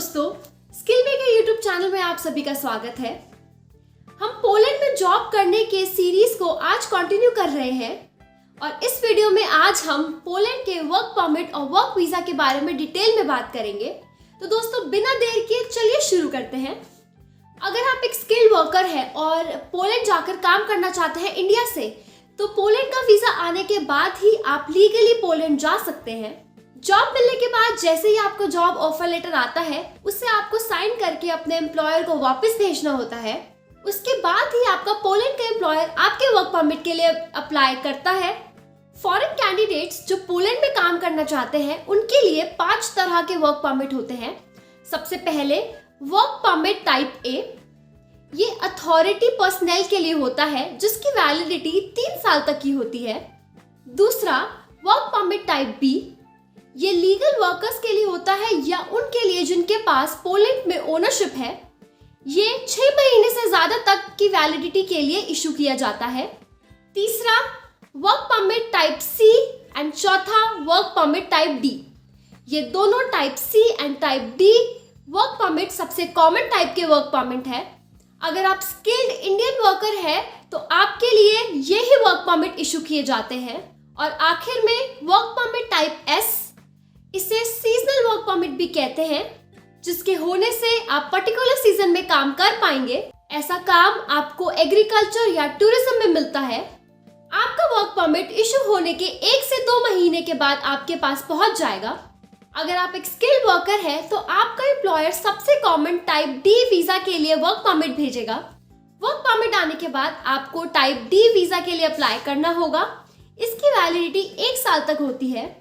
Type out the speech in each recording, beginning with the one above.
दोस्तों, skill maker YouTube channel में आप सभी का स्वागत है। हम पोलैंड में जॉब करने के सीरीज को आज कंटिन्यू कर रहे हैं और इस वीडियो में आज हम पोलैंड के वर्क परमिट और वर्क वीजा के बारे में डिटेल में बात करेंगे। तो दोस्तों, बिना देर के चलिए शुरू करते हैं। अगर आप एक स्किल्ड वर्कर हैं और पोलैंड जाकर काम करना चाहते हैं इंडिया से, तो पोलैंड का वीजा आने के बाद ही आप लीगली पोलैंड जा सकते हैं। जॉब मिलने के बाद जैसे ही आपको जॉब ऑफर लेटर आता है, उससे आपको साइन करके अपने एम्प्लॉयर को वापस भेजना होता है। उसके बाद ही आपका पोलैंड का एम्प्लॉयर आपके वर्क परमिट के लिए अप्लाई करता है। फॉरेन कैंडिडेट्स जो पोलैंड में काम करना चाहते हैं, उनके लिए 5 तरह के वर्क परमिट होते हैं। सबसे पहले वर्क परमिट टाइप ए, ये अथॉरिटी पर्सनल के लिए होता है जिसकी वैलिडिटी 3 साल तक की होती है। दूसरा वर्क परमिट टाइप बी, ये लीगल वर्कर्स के लिए होता है या उनके लिए जिनके पास पोलैंड में ओनरशिप है। ये 6 महीने से ज्यादा तक की वैलिडिटी के लिए इशू किया जाता है। तीसरा work permit type C and चौथा वर्क परमिट टाइप डी। ये दोनों type C and type D work permit सबसे कॉमन टाइप के वर्क परमिट है। अगर आप स्किल्ड इंडियन वर्कर है तो आपके लिए ये ही वर्क परमिट इशू किए जाते हैं। और आखिर में वर्क परमिट टाइप एस, इसे सीजनल वर्क परमिट भी कहते हैं, जिसके होने से आप पर्टिकुलर सीजन में काम कर पाएंगे। ऐसा काम आपको एग्रीकल्चर या टूरिज्म में मिलता है। आपका वर्क परमिट इशू होने के 1 से 2 महीने के बाद आपके पास पहुंच जाएगा। अगर आप एक स्किल्ड वर्कर है तो आपका एम्प्लॉयर सबसे कॉमन टाइप डी वीजा के लिए वर्क परमिट भेजेगा। वर्क परमिट आने के बाद आपको टाइप डी वीजा के लिए अप्लाई करना होगा। इसकी वैलिडिटी 1 साल तक होती है।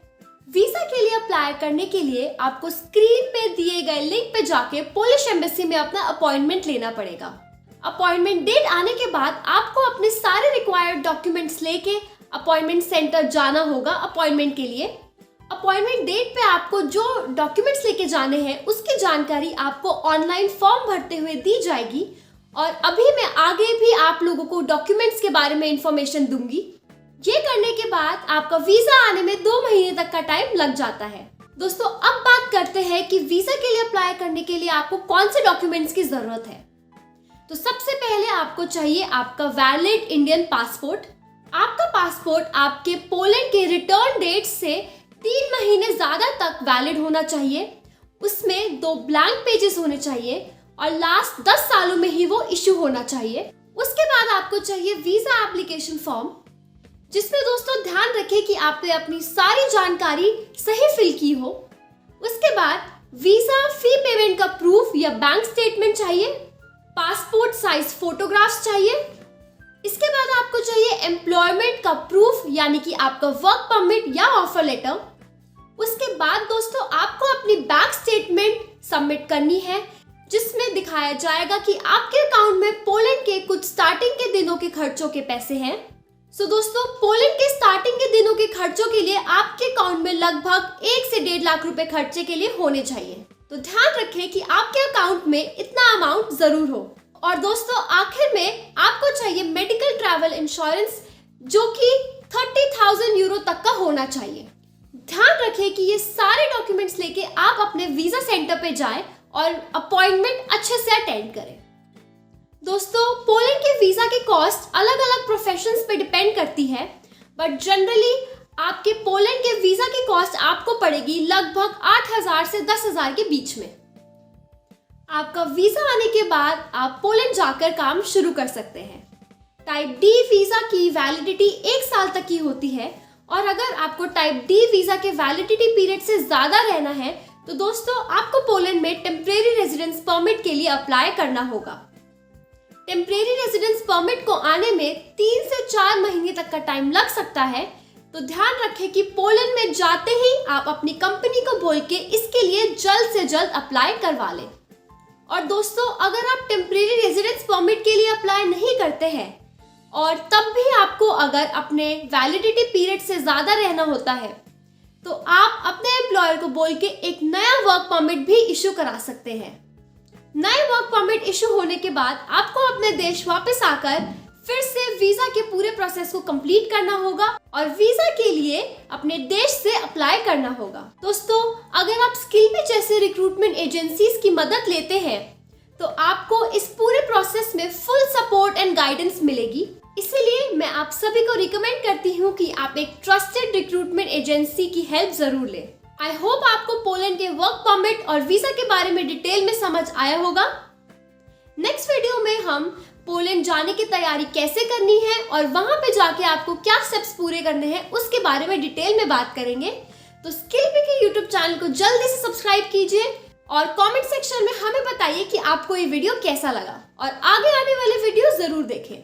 वीजा के लिए अप्लाई करने के लिए आपको स्क्रीन पे दिए गए लिंक पे जाके पोलिश एम्बेसी में अपना अपॉइंटमेंट लेना पड़ेगा। अपॉइंटमेंट डेट आने के बाद आपको अपने सारे रिक्वायर्ड डॉक्यूमेंट्स लेके अपॉइंटमेंट सेंटर जाना होगा अपॉइंटमेंट के लिए। अपॉइंटमेंट डेट पे आपको जो डॉक्यूमेंट्स लेके जाने हैं उसकी जानकारी आपको ऑनलाइन फॉर्म भरते हुए दी जाएगी। और अभी मैं आगे भी आप लोगों को डॉक्यूमेंट्स के बारे में इंफॉर्मेशन दूंगी। ये करने के बाद आपका वीजा आने में 2 महीने तक का टाइम लग जाता है। दोस्तों, अब बात करते हैं कि वीजा के लिए अप्लाई करने के लिए आपको कौन से डॉक्यूमेंट्स की जरूरत है। तो सबसे पहले आपको चाहिए आपका वैलिड इंडियन पासपोर्ट। आपका पासपोर्ट आपके पोलैंड के रिटर्न डेट से 3 महीने ज्यादा तक वैलिड होना चाहिए। उसमें 2 ब्लैंक पेजेस होने चाहिए और लास्ट 10 सालों में ही वो इश्यू होना चाहिए। उसके बाद आपको चाहिए वीजा एप्लीकेशन फॉर्म, जिसमें दोस्तों ध्यान रखें कि आपने अपनी सारी जानकारी सही फिल की हो। उसके बाद वीजा फी पेमेंट का प्रूफ या बैंक स्टेटमेंट चाहिए। पासपोर्ट साइज फोटोग्राफ्स चाहिए। इसके बाद आपको चाहिए एम्प्लॉयमेंट का प्रूफ, यानी कि आपका वर्क परमिट या ऑफर लेटर। उसके बाद दोस्तों आपको अपनी बैंक स्टेटमेंट सबमिट करनी है, जिसमें दिखाया जाएगा कि आपके अकाउंट में पोलैंड के कुछ स्टार्टिंग के दिनों के खर्चों के पैसे हैं। दोस्तों, पोलैंड के स्टार्टिंग के दिनों के खर्चों के लिए आपके अकाउंट में लगभग 1 से 1.5 लाख रुपए खर्चे के लिए होने चाहिए। तो ध्यान रखें कि आपके अकाउंट में इतना अमाउंट जरूर हो। और दोस्तों, आखिर में आपको चाहिए मेडिकल ट्रैवल इंश्योरेंस, जो कि 30,000 यूरो तक का होना चाहिए। ध्यान रखें कि ये सारे डॉक्यूमेंट्स लेके आप अपने वीजा सेंटर पे जाएं और अपॉइंटमेंट अच्छे से अटेंड करें। दोस्तों, पोलैंड के वीजा की कॉस्ट अलग अलग प्रोफेशंस पे डिपेंड करती है, बट जनरली आपके पोलैंड के वीजा की कॉस्ट आपको पड़ेगी लगभग 8,000 से 10,000 के बीच में। आपका वीजा आने के बाद आप पोलैंड जाकर काम शुरू कर सकते हैं। टाइप डी वीजा की वैलिडिटी 1 साल तक की होती है और अगर आपको टाइप डी वीजा के वैलिडिटी पीरियड से ज्यादा रहना है तो दोस्तों आपको पोलैंड में टेम्परेरी रेजिडेंस परमिट के लिए अप्लाई करना होगा। टेम्परेरी रेजिडेंस परमिट को आने में 3 से 4 महीने तक का टाइम लग सकता है। तो ध्यान रखें कि पोलैंड में जाते ही आप अपनी कंपनी को बोल के इसके लिए जल्द से जल्द अप्लाई करवा लें। और दोस्तों, अगर आप टेम्परेरी रेजिडेंस परमिट के लिए अप्लाई नहीं करते हैं और तब भी आपको अगर अपने वैलिडिटी पीरियड से ज्यादा रहना होता है, तो आप अपने एम्प्लॉयर को बोल के एक नया वर्क परमिट भी इशू करा सकते हैं। नए वर्क परमिट इशू होने के बाद आपको अपने देश वापस आकर फिर से वीजा के पूरे प्रोसेस को कंप्लीट करना होगा और वीजा के लिए अपने देश से अप्लाई करना होगा। दोस्तों, अगर आप स्किलपी जैसे रिक्रूटमेंट एजेंसीज की मदद लेते हैं तो आपको इस पूरे प्रोसेस में फुल सपोर्ट एंड गाइडेंस मिलेगी। इसीलिए मैं आप सभी को रिकमेंड करती हूँ कि आप एक ट्रस्टेड रिक्रूटमेंट एजेंसी की हेल्प जरूर लें। आई होप आपको पोलैंड के वर्क परमिट और वीजा के बारे में डिटेल में समझ आया होगा। नेक्स्ट वीडियो में हम पोलैंड जाने की तैयारी कैसे करनी है और वहां पे जाके आपको क्या स्टेप्स पूरे करने हैं उसके बारे में डिटेल में बात करेंगे। तो स्किलपी के यूट्यूब चैनल को जल्दी से सब्सक्राइब कीजिए और कमेंट सेक्शन में हमें बताइए कि आपको ये वीडियो कैसा लगा और आगे आने वाले वीडियो जरूर देखें।